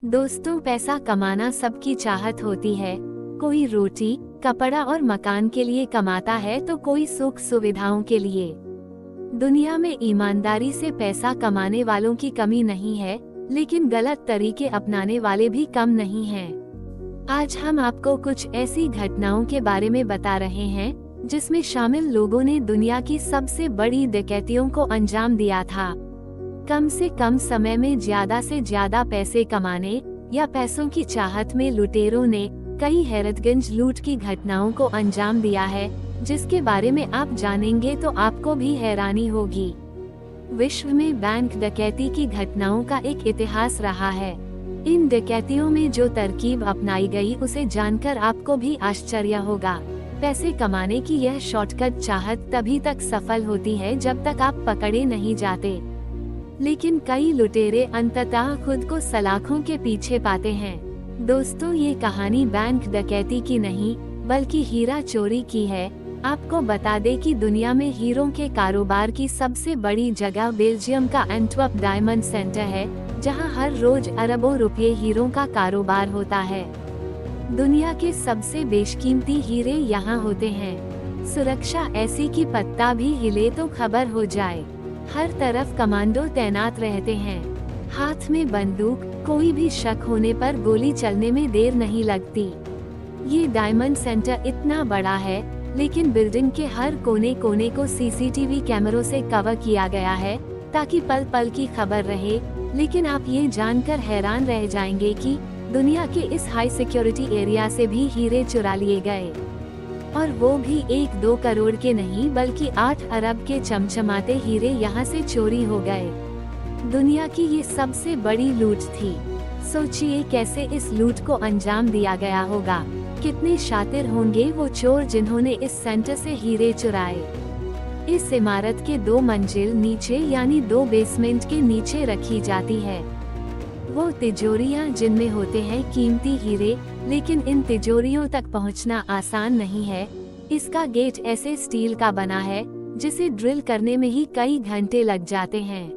दोस्तों, पैसा कमाना सबकी चाहत होती है। कोई रोटी, कपड़ा और मकान के लिए कमाता है तो कोई सुख सुविधाओं के लिए। दुनिया में ईमानदारी से पैसा कमाने वालों की कमी नहीं है, लेकिन गलत तरीके अपनाने वाले भी कम नहीं हैं। आज हम आपको कुछ ऐसी घटनाओं के बारे में बता रहे हैं जिसमें शामिल लोगों ने दुनिया की सबसे बड़ी डकैतियों को अंजाम दिया था। कम से कम समय में ज्यादा से ज्यादा पैसे कमाने या पैसों की चाहत में लुटेरों ने कई हैरतगंज लूट की घटनाओं को अंजाम दिया है, जिसके बारे में आप जानेंगे तो आपको भी हैरानी होगी। विश्व में बैंक डकैती की घटनाओं का एक इतिहास रहा है। इन डकैतियों में जो तरकीब अपनाई गई उसे जानकर आपको भी आश्चर्य होगा। पैसे कमाने की यह शॉर्टकट चाहत तभी तक सफल होती है जब तक आप पकड़े नहीं जाते, लेकिन कई लुटेरे अंततः खुद को सलाखों के पीछे पाते हैं। दोस्तों, ये कहानी बैंक डकैती की नहीं बल्कि हीरा चोरी की है। आपको बता दें कि दुनिया में हीरों के कारोबार की सबसे बड़ी जगह बेल्जियम का एंटवर्प डायमंड सेंटर है, जहां हर रोज अरबों रुपये हीरों का कारोबार होता है। दुनिया के सबसे बेशकीमती हीरे यहाँ होते हैं। सुरक्षा ऐसी कि पत्ता भी हिले तो खबर हो जाए। हर तरफ कमांडो तैनात रहते हैं, हाथ में बंदूक, कोई भी शक होने पर गोली चलने में देर नहीं लगती। ये डायमंड सेंटर इतना बड़ा है, लेकिन बिल्डिंग के हर कोने कोने को सीसीटीवी कैमरों से कवर किया गया है ताकि पल पल की खबर रहे। लेकिन आप ये जानकर हैरान रह जाएंगे कि दुनिया के इस हाई सिक्योरिटी एरिया से भी हीरे चुरा लिए गए, और वो भी 1-2 करोड़ के नहीं बल्कि 8 अरब के चमचमाते हीरे यहाँ से चोरी हो गए। दुनिया की ये सबसे बड़ी लूट थी। सोचिए कैसे इस लूट को अंजाम दिया गया होगा। कितने शातिर होंगे वो चोर जिन्होंने इस सेंटर से हीरे चुराए। इस इमारत के 2 मंजिल नीचे यानी 2 बेसमेंट के नीचे रखी जाती है वो तिजोरियां जिनमें होते हैं कीमती हीरे, लेकिन इन तिजोरियों तक पहुंचना आसान नहीं है। इसका गेट ऐसे स्टील का बना है जिसे ड्रिल करने में ही कई घंटे लग जाते हैं।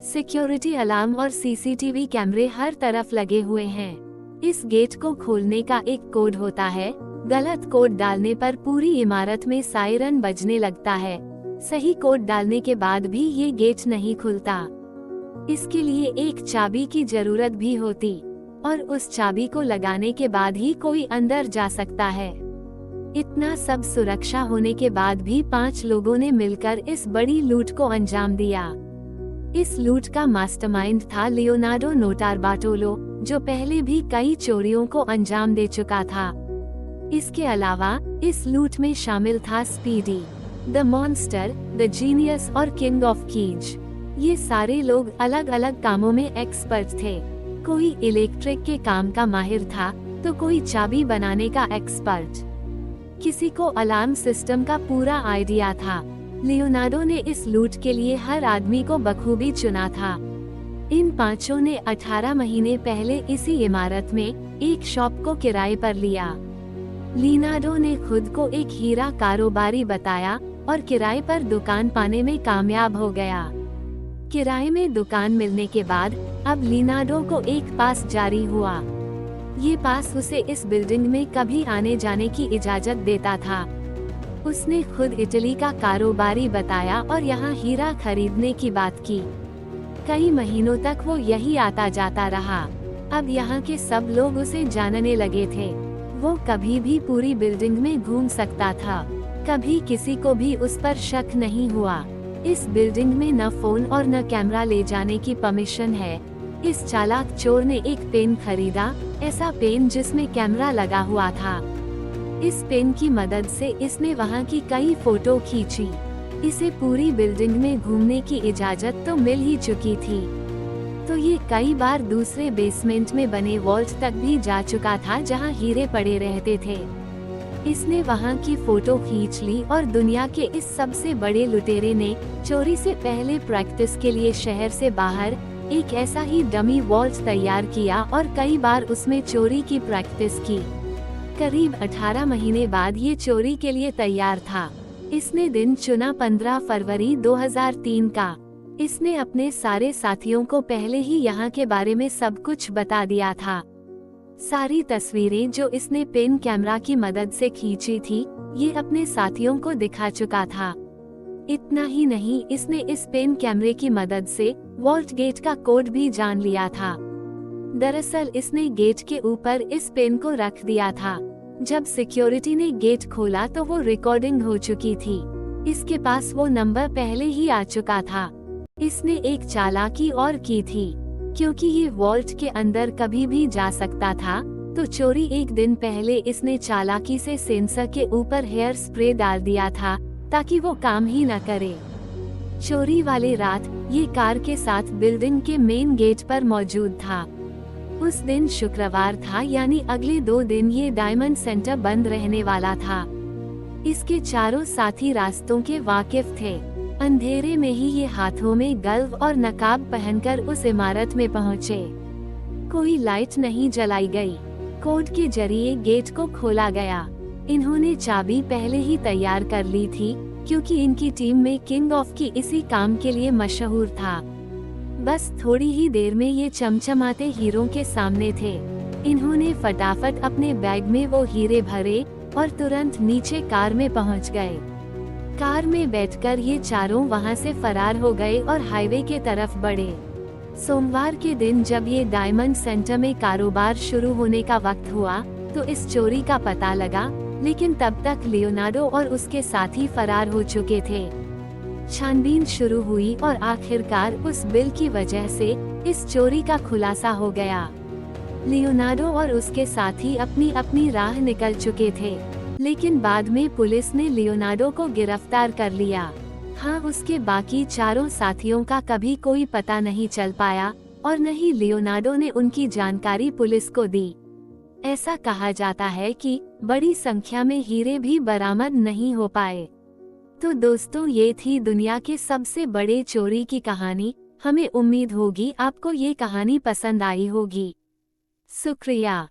सिक्योरिटी अलार्म और सीसीटीवी कैमरे हर तरफ लगे हुए हैं। इस गेट को खोलने का एक कोड होता है। गलत कोड डालने पर पूरी इमारत में सायरन बजने लगता है। सही कोड डालने के बाद भी ये गेट नहीं खुलता। इसके लिए एक चाबी की जरूरत भी होती, और उस चाबी को लगाने के बाद ही कोई अंदर जा सकता है। इतना सब सुरक्षा होने के बाद भी 5 लोगों ने मिलकर इस बड़ी लूट को अंजाम दिया। इस लूट का मास्टरमाइंड था लियोनार्डो नोटारबाटोलो, जो पहले भी कई चोरियों को अंजाम दे चुका था। इसके अलावा इस लूट में शामिल था speedy, the monster, the genius और किंग ऑफ कीज। ये सारे लोग अलग अलग कामों में एक्सपर्ट थे। कोई इलेक्ट्रिक के काम का माहिर था तो कोई चाबी बनाने का एक्सपर्ट। किसी को अलार्म सिस्टम का पूरा आइडिया था। लियोनार्डो ने इस लूट के लिए हर आदमी को बखूबी चुना था। इन 5 ने 18 महीने पहले इसी इमारत में एक शॉप को किराए पर लिया। लियोनार्डो ने खुद को एक हीरा कारोबारी बताया और किराए पर दुकान पाने में कामयाब हो गया। किराए में दुकान मिलने के बाद अब लियोनार्डो को एक पास जारी हुआ। ये पास उसे इस बिल्डिंग में कभी आने जाने की इजाजत देता था। उसने खुद इटली का कारोबारी बताया और यहाँ हीरा खरीदने की बात की। कई महीनों तक वो यही आता जाता रहा। अब यहाँ के सब लोग उसे जानने लगे थे। वो कभी भी पूरी बिल्डिंग में घूम सकता था, कभी किसी को भी उस पर शक नहीं हुआ। इस बिल्डिंग में न फोन और न कैमरा ले जाने की परमिशन है। इस चालाक चोर ने एक पेन खरीदा, ऐसा पेन जिसमें कैमरा लगा हुआ था। इस पेन की मदद से इसने वहां की कई फोटो खींची। इसे पूरी बिल्डिंग में घूमने की इजाजत तो मिल ही चुकी थी, तो ये कई बार दूसरे बेसमेंट में बने वॉल्ट तक भी जा चुका था जहां हीरे पड़े रहते थे। इसने वहां की फोटो खींच ली और दुनिया के इस सबसे बड़े लुटेरे ने चोरी से पहले प्रैक्टिस के लिए शहर से बाहर एक ऐसा ही डमी वॉल्ट तैयार किया और कई बार उसमें चोरी की प्रैक्टिस की। करीब 18 महीने बाद ये चोरी के लिए तैयार था। इसने दिन चुना 15 फरवरी 2003 का। इसने अपने सारे साथियों को पहले ही यहाँ के बारे में सब कुछ बता दिया था। सारी तस्वीरें जो इसने पेन कैमरा की मदद से खींची थी, ये अपने साथियों को दिखा चुका था। इतना ही नहीं, इसने इस पेन कैमरे की मदद से वॉल्ट गेट का कोड भी जान लिया था। दरअसल इसने गेट के ऊपर इस पेन को रख दिया था। जब सिक्योरिटी ने गेट खोला तो वो रिकॉर्डिंग हो चुकी थी। इसके पास वो नंबर पहले ही आ चुका था। इसने एक चालाकी और की थी, क्योंकि ये वॉल्ट के अंदर कभी भी जा सकता था, तो चोरी एक दिन पहले इसने चालाकी से सेंसर के ऊपर हेयर स्प्रे डाल दिया था, ताकि वो काम ही न करे। चोरी वाले रात ये कार के साथ बिल्डिंग के मेन गेट पर मौजूद था। उस दिन शुक्रवार था, यानी अगले 2 दिन ये डायमंड सेंटर बंद रहने वाला था। इसके चारों साथी रास्तों के वाकिफ थे। अंधेरे में ही ये हाथों में ग्लव और नकाब पहनकर उस इमारत में पहुँचे। कोई लाइट नहीं जलाई गई। कोड के जरिए गेट को खोला गया। इन्होंने चाबी पहले ही तैयार कर ली थी, क्योंकि इनकी टीम में किंग ऑफ की इसी काम के लिए मशहूर था। बस थोड़ी ही देर में ये चमचमाते हीरों के सामने थे। इन्होंने फटाफट अपने बैग में वो हीरे भरे और तुरंत नीचे कार में पहुंच गए। कार में बैठकर ये चारों वहां से फरार हो गए और हाईवे के तरफ बढ़े। सोमवार के दिन जब ये डायमंड सेंटर में कारोबार शुरू होने का वक्त हुआ, तो इस चोरी का पता लगा, लेकिन तब तक लियोनार्डो और उसके साथी फरार हो चुके थे। छानबीन शुरू हुई और आखिरकार उस बिल की वजह से इस चोरी का खुलासा हो गया। लियोनार्डो और उसके साथी अपनी अपनी राह निकल चुके थे, लेकिन बाद में पुलिस ने लियोनार्डो को गिरफ्तार कर लिया। हाँ, उसके बाकी चारों साथियों का कभी कोई पता नहीं चल पाया और न ही लियोनार्डो ने उनकी जानकारी पुलिस को दी। ऐसा कहा जाता है कि बड़ी संख्या में हीरे भी बरामद नहीं हो पाए। तो दोस्तों, ये थी दुनिया के सबसे बड़े चोरी की कहानी। हमें उम्मीद होगी आपको ये कहानी पसंद आई होगी। शुक्रिया।